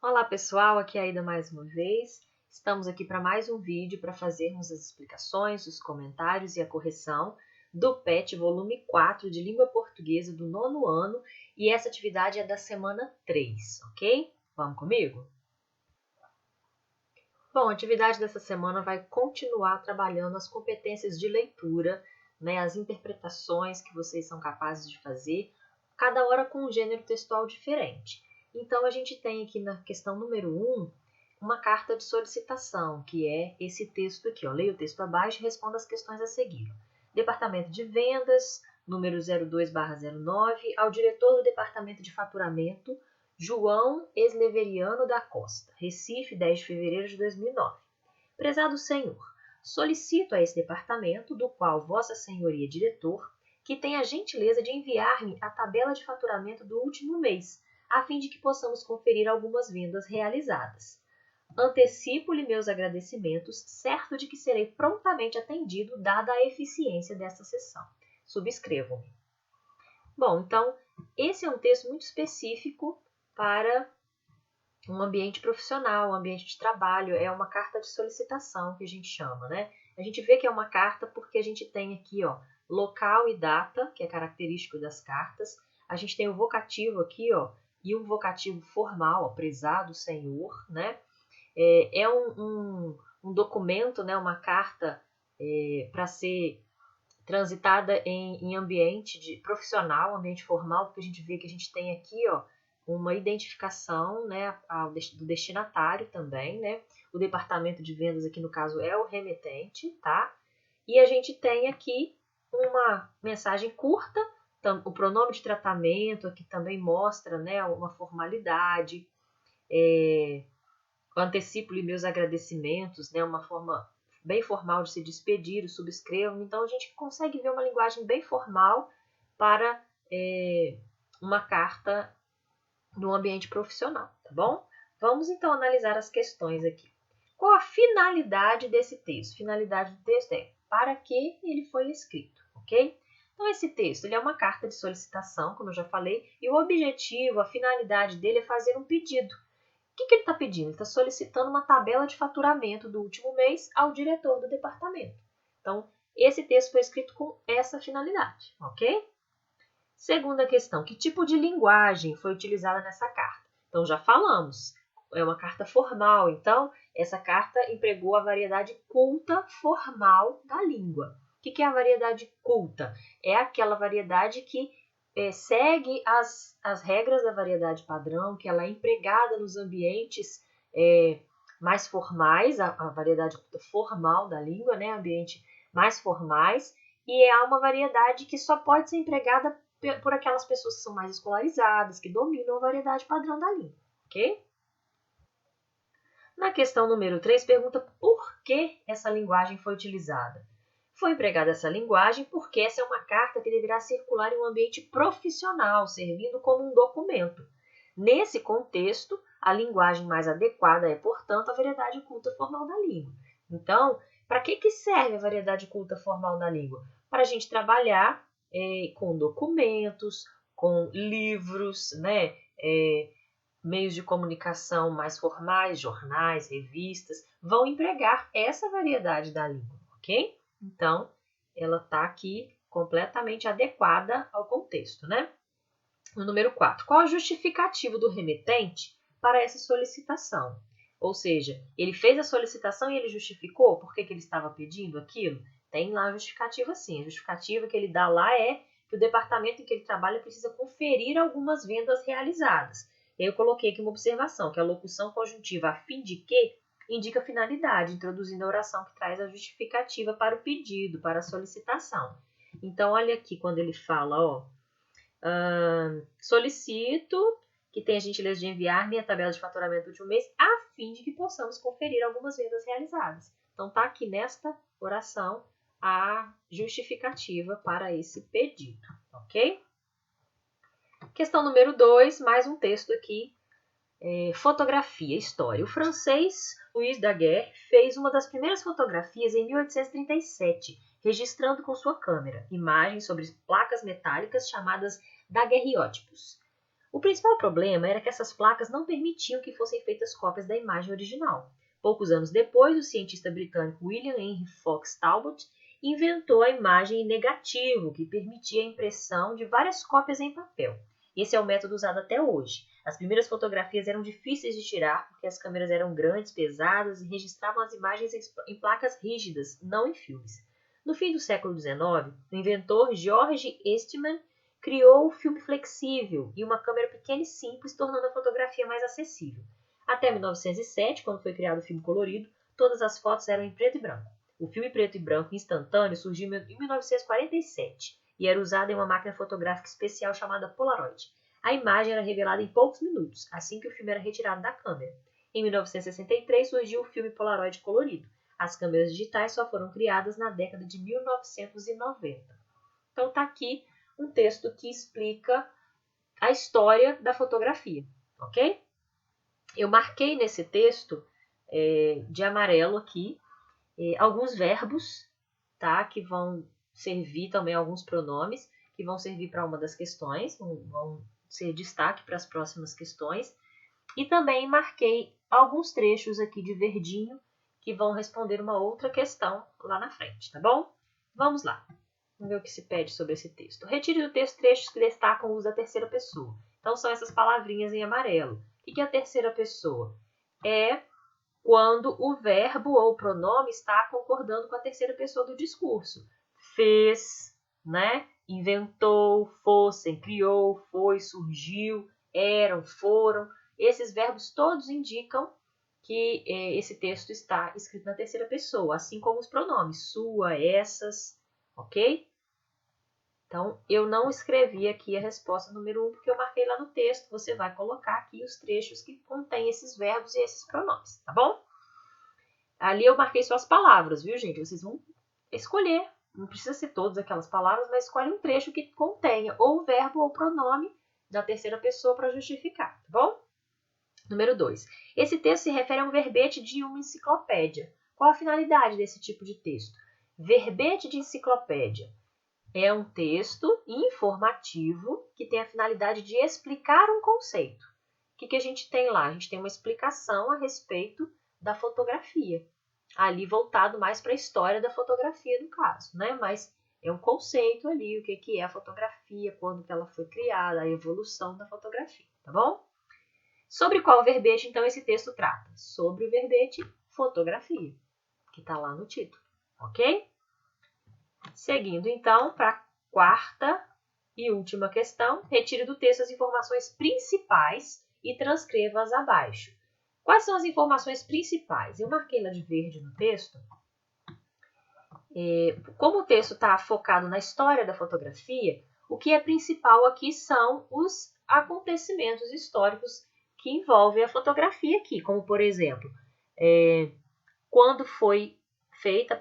Olá pessoal, aqui é a Aida mais uma vez. Estamos aqui para mais um vídeo para fazermos as explicações, os comentários e a correção do PET volume 4 de Língua Portuguesa do 9º ano e essa atividade é da semana 3, ok? Vamos comigo? Bom, a atividade dessa semana vai continuar trabalhando as competências de leitura, né, as interpretações que vocês são capazes de fazer, cada hora com um gênero textual diferente. Então, a gente tem aqui na questão número 1, uma carta de solicitação, que é esse texto aqui. Ó. Leia o texto abaixo e responda as questões a seguir. Departamento de Vendas, número 02/09, ao diretor do Departamento de Faturamento, João Esleveriano da Costa, Recife, 10 de fevereiro de 2009. Prezado senhor, solicito a esse departamento, do qual Vossa Senhoria é diretor, que tenha a gentileza de enviar-me a tabela de faturamento do último mês, a fim de que possamos conferir algumas vendas realizadas. Antecipo-lhe meus agradecimentos, certo de que serei prontamente atendido, dada a eficiência desta sessão. Subscrevam-me. Bom, então, esse é um texto muito específico para um ambiente profissional, um ambiente de trabalho, é uma carta de solicitação que a gente chama, né? A gente vê que é uma carta porque a gente tem aqui, ó, local e data, que é característico das cartas. A gente tem o vocativo aqui, ó, e um vocativo formal, ó, prezado senhor, né? É um documento, né, uma carta para ser transitada em ambiente profissional, ambiente formal, porque a gente vê que a gente tem aqui, ó, uma identificação, né, do destinatário também, né? O departamento de vendas aqui no caso é o remetente, tá? E a gente tem aqui uma mensagem curta, o pronome de tratamento aqui também mostra, né, uma formalidade, antecipo-lhe meus agradecimentos, né, uma forma bem formal de se despedir, o subscrevo. Então, a gente consegue ver uma linguagem bem formal para uma carta no ambiente profissional, tá bom? Vamos, então, analisar as questões aqui. Qual a finalidade desse texto? Finalidade do texto é para que ele foi escrito, ok? Então, esse texto ele é uma carta de solicitação, como eu já falei, e o objetivo, a finalidade dele é fazer um pedido. O que ele está pedindo? Ele está solicitando uma tabela de faturamento do último mês ao diretor do departamento. Então, esse texto foi escrito com essa finalidade, ok? Segunda questão, que tipo de linguagem foi utilizada nessa carta? Então, já falamos, é uma carta formal, então, essa carta empregou a variedade culta formal da língua. O que é a variedade culta? É aquela variedade que segue as regras da variedade padrão, que ela é empregada nos ambientes mais formais, a variedade formal da língua, né, ambiente mais formais, e é uma variedade que só pode ser empregada por aquelas pessoas que são mais escolarizadas, que dominam a variedade padrão da língua, ok? Na questão número 3, pergunta por que essa linguagem foi utilizada. Foi empregada essa linguagem porque essa é uma carta que deverá circular em um ambiente profissional, servindo como um documento. Nesse contexto, a linguagem mais adequada é, portanto, a variedade culta formal da língua. Então, para que serve a variedade culta formal da língua? Para a gente trabalhar com documentos, com livros, né? Meios de comunicação mais formais, jornais, revistas, vão empregar essa variedade da língua, ok? Então, ela está aqui completamente adequada ao contexto, né? O número 4. Qual a justificativa do remetente para essa solicitação? Ou seja, ele fez a solicitação e ele justificou por que ele estava pedindo aquilo? Tem lá a justificativa sim. A justificativa que ele dá lá é que o departamento em que ele trabalha precisa conferir algumas vendas realizadas. Eu coloquei aqui uma observação, que a locução conjuntiva a fim de que indica finalidade, introduzindo a oração que traz a justificativa para o pedido, para a solicitação. Então, olha aqui quando ele fala, ó, solicito que tenha a gentileza de enviar-me a tabela de faturamento do último mês, a fim de que possamos conferir algumas vendas realizadas. Então, está aqui nesta oração a justificativa para esse pedido, ok? Questão número 2, mais um texto aqui. Fotografia, história. O francês Louis Daguerre fez uma das primeiras fotografias em 1837, registrando com sua câmera imagens sobre placas metálicas chamadas daguerreótipos. O principal problema era que essas placas não permitiam que fossem feitas cópias da imagem original. Poucos anos depois, o cientista britânico William Henry Fox Talbot inventou a imagem em negativo, que permitia a impressão de várias cópias em papel. Esse é o método usado até hoje. As primeiras fotografias eram difíceis de tirar porque as câmeras eram grandes, pesadas e registravam as imagens em placas rígidas, não em filmes. No fim do século XIX, o inventor George Eastman criou o filme flexível e uma câmera pequena e simples, tornando a fotografia mais acessível. Até 1907, quando foi criado o filme colorido, todas as fotos eram em preto e branco. O filme preto e branco instantâneo surgiu em 1947 e era usado em uma máquina fotográfica especial chamada Polaroid. A imagem era revelada em poucos minutos, assim que o filme era retirado da câmera. Em 1963 surgiu o filme Polaroid colorido. As câmeras digitais só foram criadas na década de 1990. Então está aqui um texto que explica a história da fotografia, ok? Eu marquei nesse texto de amarelo aqui alguns verbos, tá? Que vão servir também, alguns pronomes, que vão servir para uma das questões, vão ser destaque para as próximas questões. E também marquei alguns trechos aqui de verdinho que vão responder uma outra questão lá na frente, tá bom? Vamos lá. Vamos ver o que se pede sobre esse texto. Retire do texto trechos que destacam o uso da terceira pessoa. Então, são essas palavrinhas em amarelo. O que é a terceira pessoa? É quando o verbo ou o pronome está concordando com a terceira pessoa do discurso. Fez, né? Inventou, fossem, criou, foi, surgiu, eram, foram. Esses verbos todos indicam que esse texto está escrito na terceira pessoa, assim como os pronomes, sua, essas, ok? Então, eu não escrevi aqui a resposta número 1, porque eu marquei lá no texto. Você vai colocar aqui os trechos que contêm esses verbos e esses pronomes, tá bom? Ali eu marquei só as palavras, viu, gente? Vocês vão escolher. Não precisa ser todas aquelas palavras, mas escolhe um trecho que contenha ou o verbo ou o pronome da terceira pessoa para justificar, tá bom? Número 2. Esse texto se refere a um verbete de uma enciclopédia. Qual a finalidade desse tipo de texto? Verbete de enciclopédia é um texto informativo que tem a finalidade de explicar um conceito. O que a gente tem lá? A gente tem uma explicação a respeito da fotografia. Ali voltado mais para a história da fotografia, no caso, né? Mas é um conceito ali, o que é a fotografia, quando que ela foi criada, a evolução da fotografia, tá bom? Sobre qual verbete, então, esse texto trata? Sobre o verbete fotografia, que está lá no título, ok? Seguindo, então, para a quarta e última questão, retire do texto as informações principais e transcreva-as abaixo. Quais são as informações principais? Eu marquei lá de verde no texto. Como o texto está focado na história da fotografia, o que é principal aqui são os acontecimentos históricos que envolvem a fotografia aqui, como, por exemplo, quando foi feita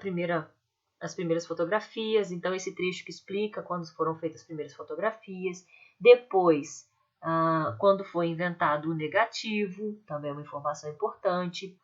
as primeiras fotografias, então esse trecho que explica quando foram feitas as primeiras fotografias. Depois, quando foi inventado o negativo, também é uma informação importante.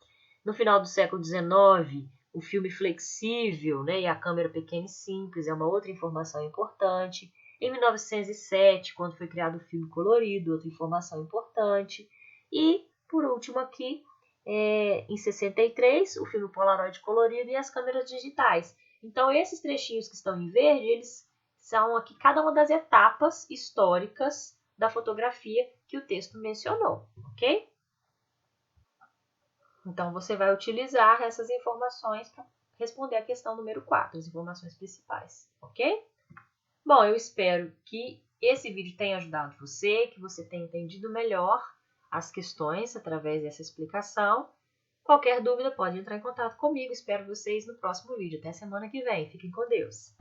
No final do século XIX, o filme flexível, né, e a câmera pequena e simples é uma outra informação importante. Em 1907, quando foi criado o filme colorido, outra informação importante. E, por último aqui, em 63, o filme Polaroid colorido e as câmeras digitais. Então, esses trechinhos que estão em verde, eles são aqui cada uma das etapas históricas da fotografia que o texto mencionou, ok? Então, você vai utilizar essas informações para responder a questão número 4, as informações principais, ok? Bom, eu espero que esse vídeo tenha ajudado você, que você tenha entendido melhor as questões através dessa explicação. Qualquer dúvida pode entrar em contato comigo. Espero vocês no próximo vídeo. Até semana que vem. Fiquem com Deus.